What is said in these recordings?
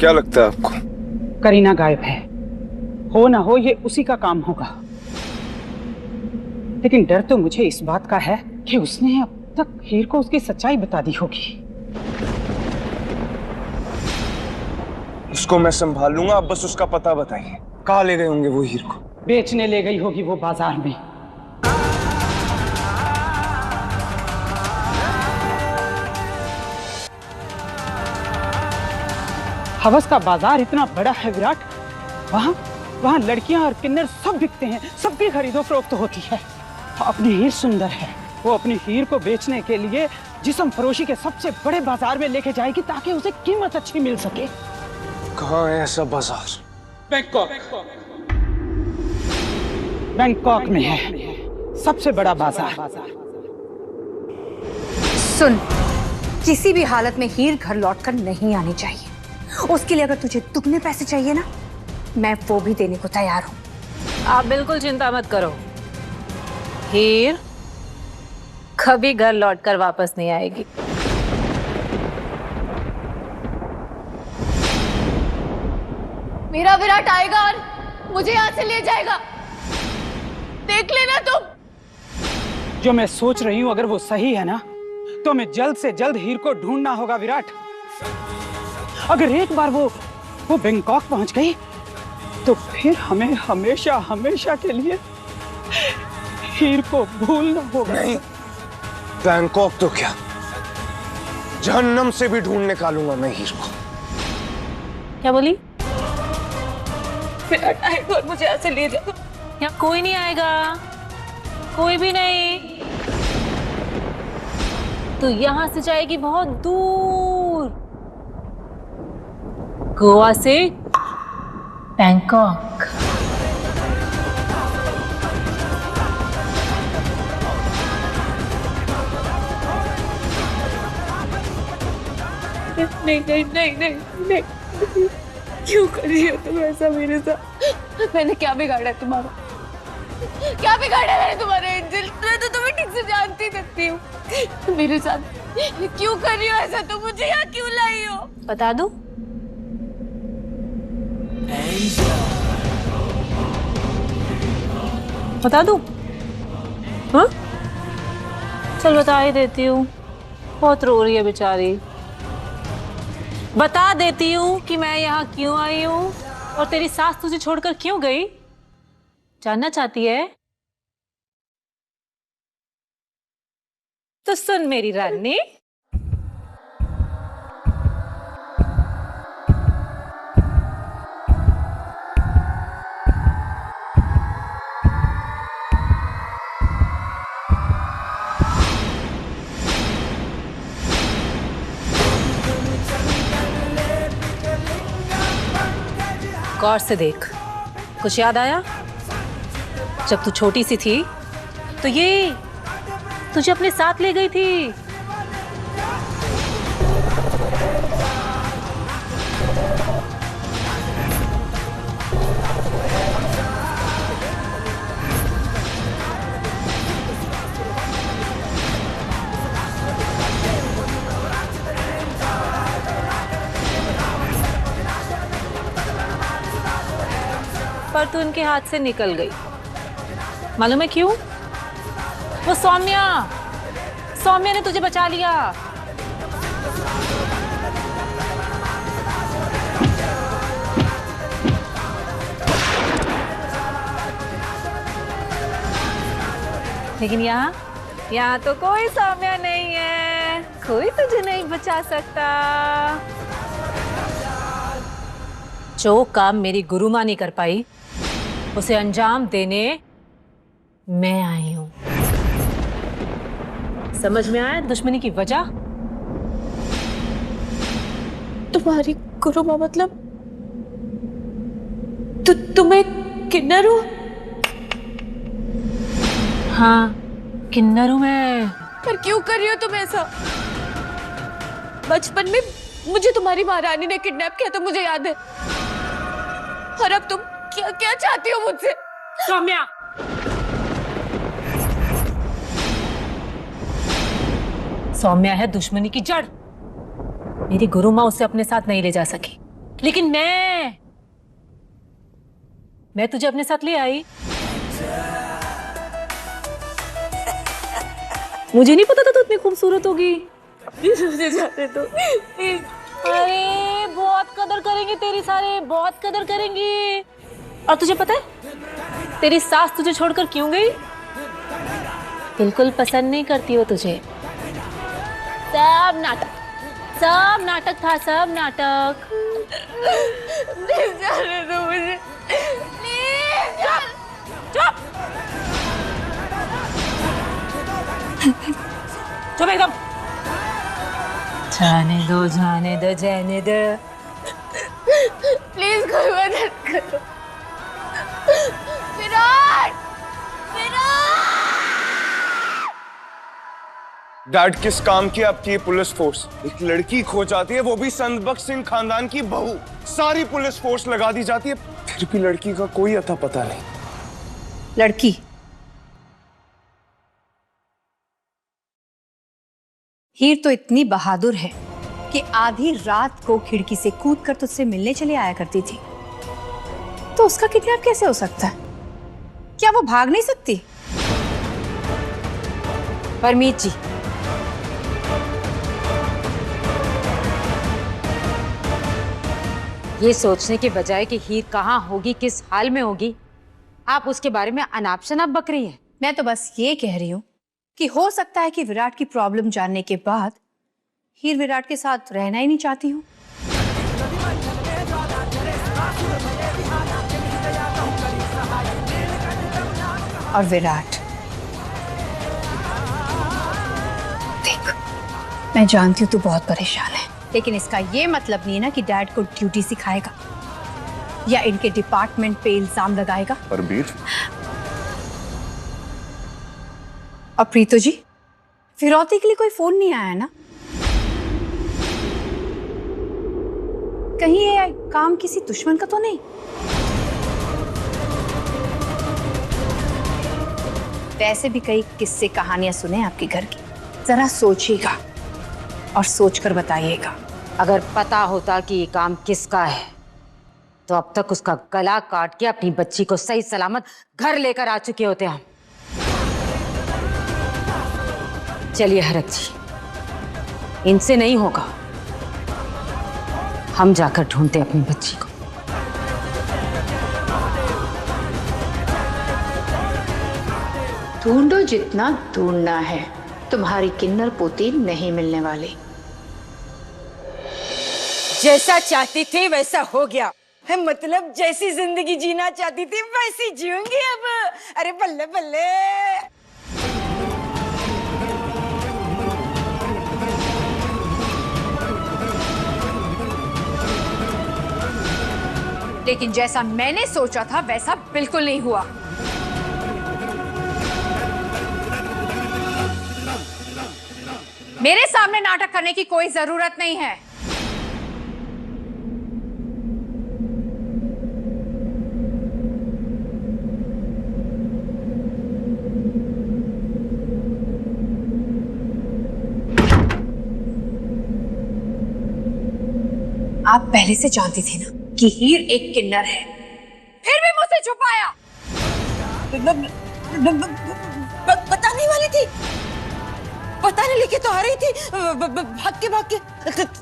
क्या लगता है आपको? करीना गायब है, हो ना हो ये उसी का काम होगा। लेकिन डर तो मुझे इस बात का है कि उसने अब तक हीर को उसकी सच्चाई बता दी होगी। उसको मैं संभाल लूंगा, आप बस उसका पता बताइए। कहाँ ले गए होंगे वो हीर को? बेचने ले गई होगी वो बाजार में। हवस का बाजार इतना बड़ा है विराट, वहाँ वहाँ लड़कियां और किन्नर सब बिकते हैं, सबकी खरीदो फरोख्त होती है। अपनी हीर सुंदर है, वो अपनी हीर को बेचने के लिए जिस्म फरोशी के सबसे बड़े बाजार में लेके जाएगी ताकि उसे कीमत अच्छी मिल सके। कहाँ है ऐसा बाजार? बैंकॉक। बैंकॉक में है सबसे बड़ा बाजार। सुन, किसी भी हालत में हीर घर लौटकर नहीं आनी चाहिए। उसके लिए अगर तुझे दुगने पैसे चाहिए ना, मैं वो भी देने को तैयार हूँ। आप बिल्कुल चिंता मत करो, हीर कभी घर लौटकर वापस नहीं आएगी। मेरा विराट आएगा और मुझे यहाँ से ले जाएगा, देख लेना तुम। जो मैं सोच रही हूँ अगर वो सही है ना, तो हमें जल्द से जल्द हीर को ढूंढना होगा विराट। अगर एक बार वो बैंकॉक पहुंच गई तो फिर हमें हमेशा हमेशा के लिए हीर को भूलना होगा। नहीं, बैंकॉक तो क्या, जहन्नम से भी ढूंढ निकालूंगा मैं हीर को। क्या बोली? विराट आएगा और मुझे यहाँ से ले जाओ। यहाँ कोई नहीं आएगा, कोई भी नहीं। तो यहाँ से जाएगी बहुत दूर, गोवा से बैंकॉक। नहीं नहीं नहीं नहीं नहीं, क्यों कर रही हो तुम ऐसा मेरे साथ? मैंने क्या बिगाड़ा है तुम्हारा? क्या बिगाड़ा है तुम्हारे एंजल? मैं तो तुम्हें ठीक से जानती सकती हूँ। मेरे साथ क्यों कर रही हो ऐसा? तुम मुझे यहाँ क्यों लाई हो? बता दूं? बता दूं? हाँ? चल बता ही देती हूँ। बहुत रो रही है बेचारी। बता देती हूँ कि मैं यहाँ क्यों आई हूँ और तेरी सास तुझे छोड़कर क्यों गई। जानना चाहती है? तो सुन मेरी रानी। गौर से देख, कुछ याद आया? जब तू छोटी सी थी तो ये तुझे अपने साथ ले गई थी। पर तू उनके हाथ से निकल गई। मालूम है क्यों? वो सौम्या ने तुझे बचा लिया। लेकिन यहाँ तो कोई सौम्या नहीं है, कोई तुझे नहीं बचा सकता। जो काम मेरी गुरु माँ नहीं कर पाई, उसे अंजाम देने मैं आई हूं। समझ में आया दुश्मनी की वजह? तुम्हारी गुरु माँ मतलब तुम्हें किन्नर हो? हाँ, किन्नर हूं मैं। पर क्यों कर रही हो तुम ऐसा? बचपन में मुझे तुम्हारी महारानी ने किडनैप किया तो मुझे याद है। और अब तुम क्या क्या चाहती हो मुझसे? सौम्या, सौम्या है दुश्मनी की जड़। मेरी गुरु माँ उसे अपने साथ नहीं ले जा सकी लेकिन मैं तुझे अपने साथ ले आई। मुझे नहीं पता था तू इतनी खूबसूरत होगी। मुझे जाने दो प्लीज। अरे बहुत कदर करेंगे तेरी, सारे बहुत कदर करेंगे। और तुझे पता है तेरी सास तुझे छोड़कर क्यों गई? बिल्कुल पसंद नहीं करती हो तुझे। सब नाटक था, सब नाटक। प्लीज जाने दो मुझे, प्लीज। चुप चुप एकदम। जाने दो। प्लीज कोई मदद करो। विराट, डैड किस काम की आपकी ये पुलिस फोर्स? एक लड़की खो जाती है, वो भी संतबख्श सिंह खानदान की बहू। सारी पुलिस फोर्स लगा दी जाती है, फिर भी लड़की का कोई अता पता नहीं। लड़की? हीर तो इतनी बहादुर है कि आधी रात को खिड़की से कूदकर तुझसे मिलने चले आया करती थी, तो उसका किडनैप कैसे हो सकता है? क्या वो भाग नहीं सकती? परमीत जी, ये सोचने के बजाय कि हीर कहाँ होगी, किस हाल में होगी, आप उसके बारे में अनाप शनाप बक रही हैं। मैं तो बस ये कह रही हूँ कि हो सकता है कि विराट की प्रॉब्लम जानने के बाद हीर विराट के साथ रहना ही नहीं चाहती हूँ। और विराट, देख, मैं जानती हूँ तू बहुत परेशान है, लेकिन इसका ये मतलब नहीं है ना कि डैड को ड्यूटी सिखाएगा या इनके डिपार्टमेंट पे इल्जाम लगाएगा। परबीर, और प्रीतो जी, फिरौती के लिए कोई फोन नहीं आया ना? कहीं ये काम किसी दुश्मन का तो नहीं? वैसे भी कई किस्से कहानियां सुने आपके घर की, जरा सोचिएगा और सोचकर बताइएगा। अगर पता होता कि ये काम किसका है तो अब तक उसका गला काट के अपनी बच्ची को सही सलामत घर लेकर आ चुके होते हम। चलिए हरक जी, इनसे नहीं होगा, हम जाकर ढूंढते अपनी बच्ची को। ढूंढो जितना ढूंढना है, तुम्हारी किन्नर पोती नहीं मिलने वाली। जैसा चाहती थी वैसा हो गया है, मतलब जैसी जिंदगी जीना चाहती थी वैसी जीऊंगी अब। अरे बल्ले बल्ले। लेकिन जैसा मैंने सोचा था वैसा बिल्कुल नहीं हुआ। मेरे सामने नाटक करने की कोई जरूरत नहीं है। आप पहले से जानती थी ना कि हीर एक किन्नर है, फिर भी मुझसे छुपाया। बताने वाली थी, बताने लेके तो आ रही थी, भाग के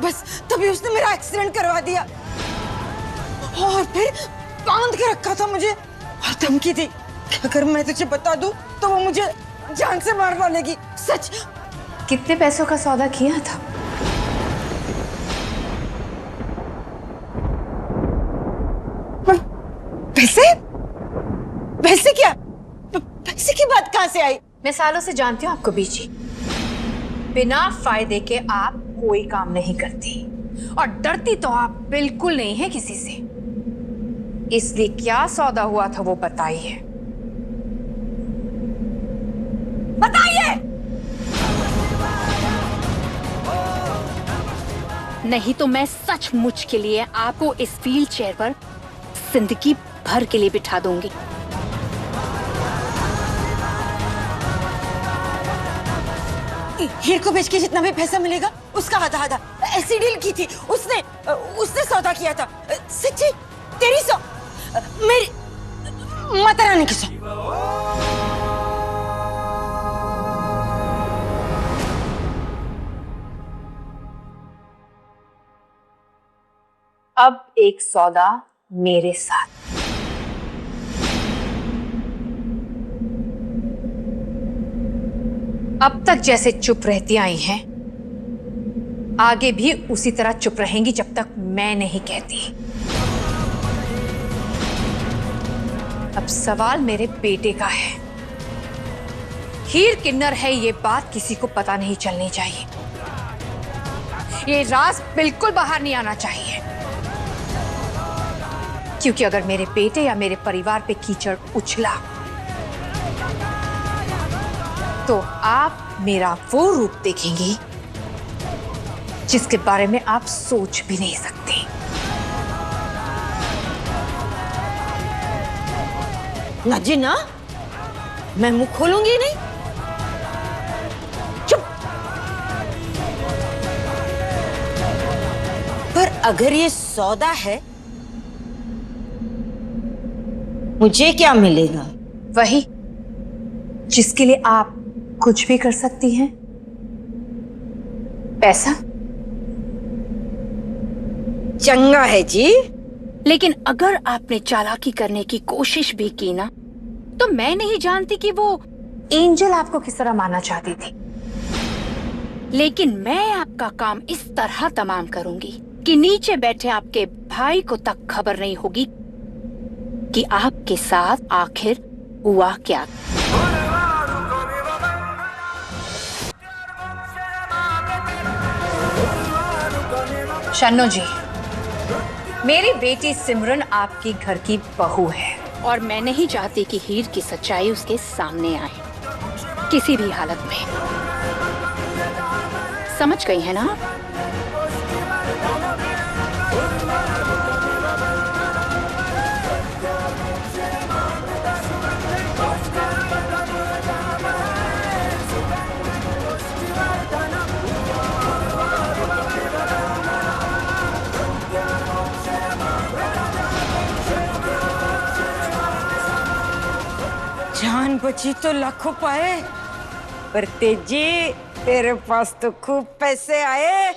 बस तभी उसने मेरा एक्सीडेंट करवा दिया और फिर बांध के रखा था मुझे और धमकी थी अगर मैं तुझे बता दूं तो वो मुझे जान से मार डालेगी। सच। कितने पैसों का सौदा किया था? पैसे? पैसे क्या? पैसे की बात कहां से आई? मैं सालों से जानती हूँ आपको बीजी, बिना फायदे के आप कोई काम नहीं करती और डरती तो आप बिल्कुल नहीं है किसी से। इसलिए क्या सौदा हुआ था वो बताइए। बताइए। नहीं तो मैं सचमुच के लिए आपको इस व्हील चेयर पर जिंदगी भर के लिए बिठा दूंगी। हीर को बेच के जितना भी पैसा मिलेगा उसका आधा आधा ऐसी डील की थी उसने। उसने सौदा किया था। सच्ची तेरी सौ मेरी माता रानी की सौ। अब एक सौदा मेरे साथ। अब तक जैसे चुप रहती आई हैं, आगे भी उसी तरह चुप रहेंगी जब तक मैं नहीं कहती। अब सवाल मेरे बेटे का है। हीर किन्नर है ये बात किसी को पता नहीं चलनी चाहिए। ये राज बिल्कुल बाहर नहीं आना चाहिए, क्योंकि अगर मेरे बेटे या मेरे परिवार पे कीचड़ उछला तो आप मेरा वो रूप देखेंगी जिसके बारे में आप सोच भी नहीं सकते। ना जी ना, मैं मुंह खोलूंगी नहीं। चुप। पर अगर ये सौदा है, मुझे क्या मिलेगा? वही जिसके लिए आप कुछ भी कर सकती हैं, पैसा। चंगा है जी। लेकिन अगर आपने चालाकी करने की कोशिश भी की ना, तो मैं नहीं जानती कि वो एंजल आपको किस तरह मारना चाहती थी। लेकिन मैं आपका काम इस तरह तमाम करूंगी कि नीचे बैठे आपके भाई को तक खबर नहीं होगी कि आपके साथ आखिर हुआ क्या। शन्नो जी, मेरी बेटी सिमरन आपकी घर की बहू है और मैं नहीं चाहती कि हीर की सच्चाई उसके सामने आए किसी भी हालत में। समझ गई है ना? जान बची तो लाखों पाए, पर तेजी तेरे पास तो खूब पैसे आए।